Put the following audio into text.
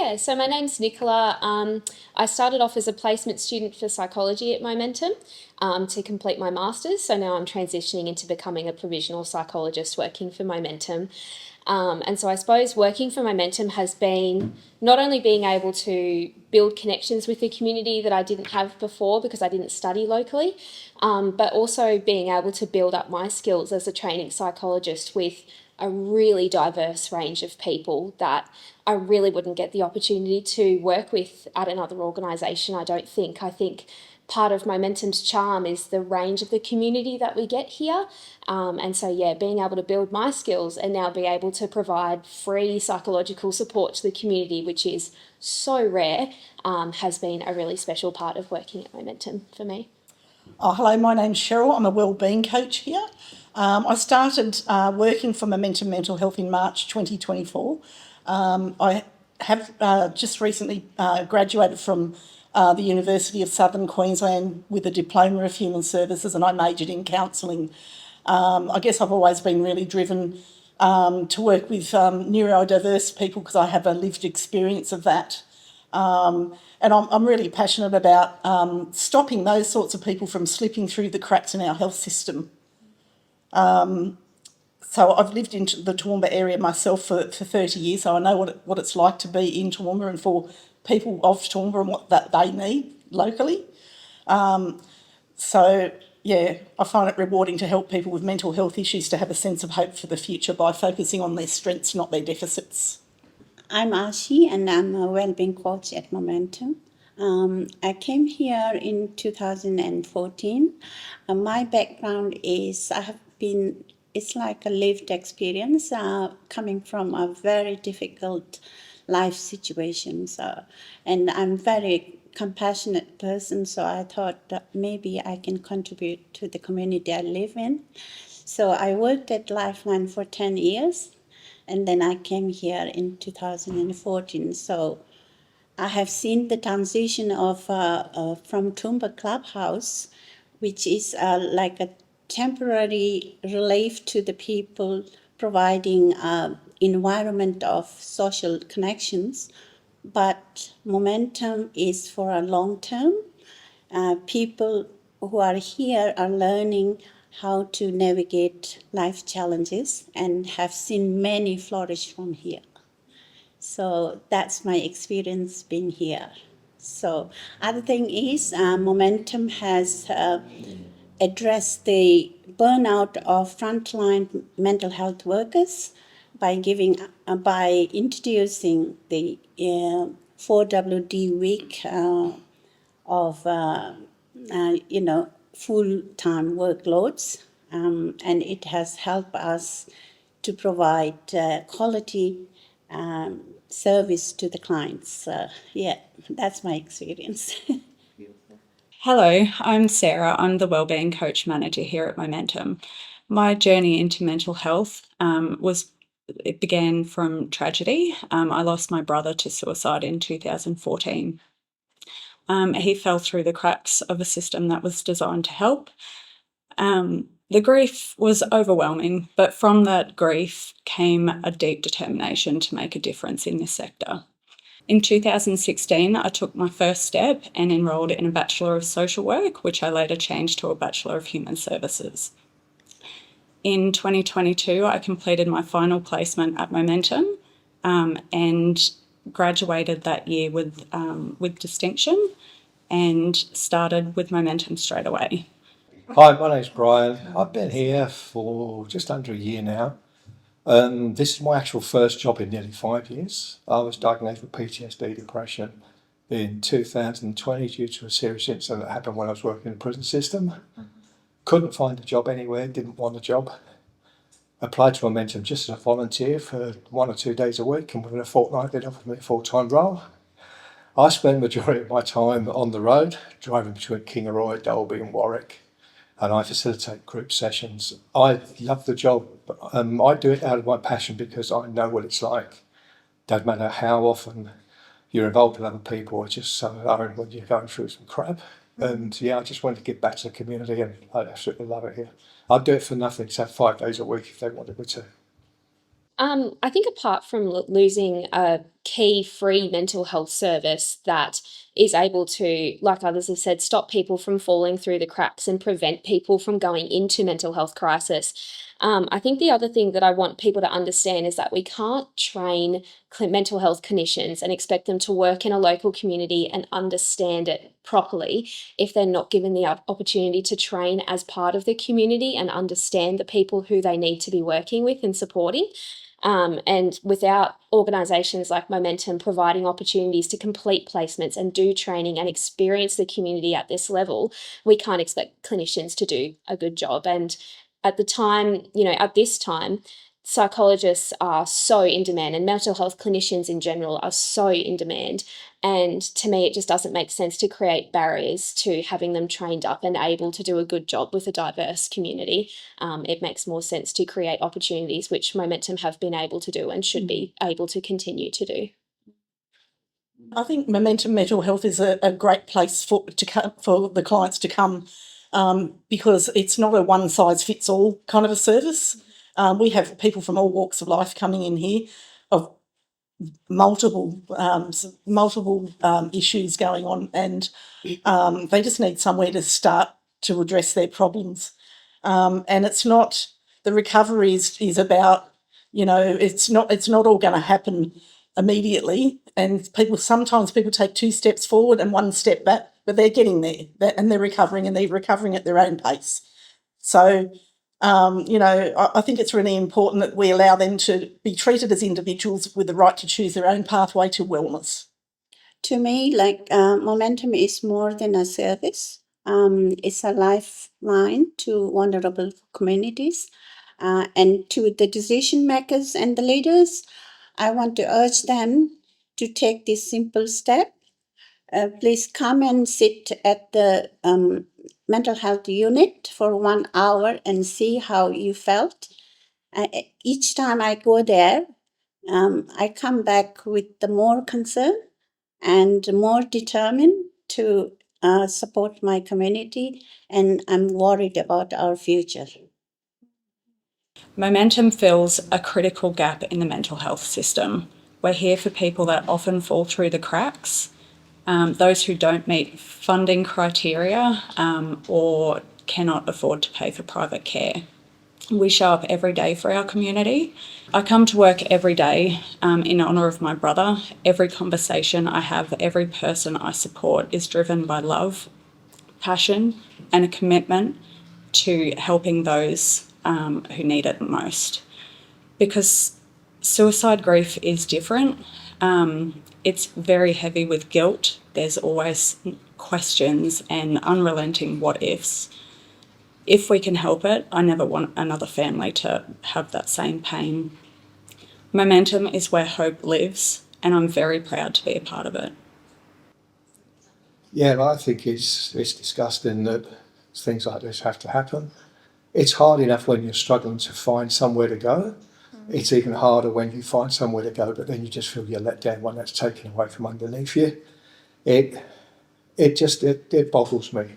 Yeah, so my name's Nicola. I started off as a placement student for psychology at Momentum to complete my master's. So now I'm transitioning into becoming a provisional psychologist working for Momentum. And so I suppose working for Momentum has been not only being able to build connections with the community that I didn't have before because I didn't study locally, but also being able to build up my skills as a training psychologist with a really diverse range of people that I really wouldn't get the opportunity to work with at another organisation, I don't think. I think part of Momentum's charm is the range of the community that we get here. And so, yeah, being able to build my skills and now be able to provide free psychological support to the community, which is so rare, has been a really special part of working at Momentum for me. Oh, hello, my name's Cheryl. I'm a wellbeing coach here. I started working for Momentum Mental Health in March 2024. I have just recently graduated from the University of Southern Queensland with a Diploma of Human Services, and I majored in counselling. I guess I've always been really driven to work with neurodiverse people because I have a lived experience of that. And I'm really passionate about stopping those sorts of people from slipping through the cracks in our health system. So I've lived in the Toowoomba area myself for 30 years, so I know what it's like to be in Toowoomba and for people of Toowoomba and what that they need locally. So, yeah, I find it rewarding to help people with mental health issues to have a sense of hope for the future by focusing on their strengths, not their deficits. I'm Ashi, and I'm a wellbeing coach at Momentum. I came here in 2014. My background is it's like a lived experience coming from a very difficult life situation. And I'm very compassionate person, so I thought that maybe I can contribute to the community I live in. So I worked at Lifeline for 10 years. And then I came here in 2014. So I have seen the transition of from Toowoomba Clubhouse, which is like a temporary relief to the people, providing environment of social connections. But Momentum is for a long term. People who are here are learning how to navigate life challenges and have seen many flourish from here. So that's my experience being here. So other thing is Momentum has addressed the burnout of frontline mental health workers by introducing the 4WD week of full-time workloads, and it has helped us to provide quality service to the clients. Yeah, that's my experience. Hello, I'm Sarah. I'm the Wellbeing Coach Manager here at Momentum. My journey into mental health it began from tragedy. I lost my brother to suicide in 2014. He fell through the cracks of a system that was designed to help. The grief was overwhelming, but from that grief came a deep determination to make a difference in this sector. In 2016, I took my first step and enrolled in a Bachelor of Social Work, which I later changed to a Bachelor of Human Services. In 2022, I completed my final placement at Momentum and graduated that year with distinction and started with Momentum straight away. Hi, my name's Brian. I've been here for just under a year now. This is my actual first job in nearly 5 years. I was diagnosed with PTSD depression in 2020 due to a serious incident that happened when I was working in the prison system. Couldn't find a job anywhere, didn't want a job. Applied to Momentum just as a volunteer for 1 or 2 days a week, and within a fortnight they'd offered me a full-time role. I spend the majority of my time on the road, driving between Kingaroy, Dalby and Warwick, and I facilitate group sessions. I love the job. I do it out of my passion because I know what it's like. Doesn't matter how often you're involved with other people, it's just so hard when you're going through some crap. And yeah, I just wanted to give back to the community, and I absolutely love it here. I'd do it for nothing, so 5 days a week if they wanted me to. I think apart from losing a key free mental health service that is able to, like others have said, stop people from falling through the cracks and prevent people from going into mental health crisis. I think the other thing that I want people to understand is that we can't train mental health clinicians and expect them to work in a local community and understand it properly if they're not given the opportunity to train as part of the community and understand the people who they need to be working with and supporting. And without organisations like Momentum providing opportunities to complete placements and do training and experience the community at this level, we can't expect clinicians to do a good job. And at this time, psychologists are so in demand, and mental health clinicians in general are so in demand. And to me, it just doesn't make sense to create barriers to having them trained up and able to do a good job with a diverse community. It makes more sense to create opportunities, which Momentum have been able to do and should be able to continue to do. I think Momentum Mental Health is a great place for the clients to come, because it's not a one-size-fits-all kind of a service. We have people from all walks of life coming in here of multiple issues going on, and they just need somewhere to start to address their problems. And it's not, the recovery is about, it's not all going to happen immediately, and sometimes people take 2 steps forward and 1 step back, but they're getting there, and they're recovering at their own pace. So I think it's really important that we allow them to be treated as individuals with the right to choose their own pathway to wellness. To me, Momentum is more than a service. It's a lifeline to vulnerable communities, and to the decision makers and the leaders. I want to urge them to take this simple step. Please come and sit at the mental health unit for 1 hour and see how you felt. Each time I go there, I come back with the more concern and more determined to support my community, and I'm worried about our future. Momentum fills a critical gap in the mental health system. We're here for people that often fall through the cracks, those who don't meet funding criteria or cannot afford to pay for private care. We show up every day for our community. I come to work every day in honour of my brother. Every conversation I have, every person I support is driven by love, passion, and a commitment to helping those who need it most. Because suicide grief is different. It's very heavy with guilt. There's always questions and unrelenting what ifs. If we can help it, I never want another family to have that same pain. Momentum is where hope lives, and I'm very proud to be a part of it. Yeah, I think it's disgusting that things like this have to happen. It's hard enough when you're struggling to find somewhere to go. It's even harder when you find somewhere to go, but then you just feel you're let down when that's taken away from underneath you. It boggles me.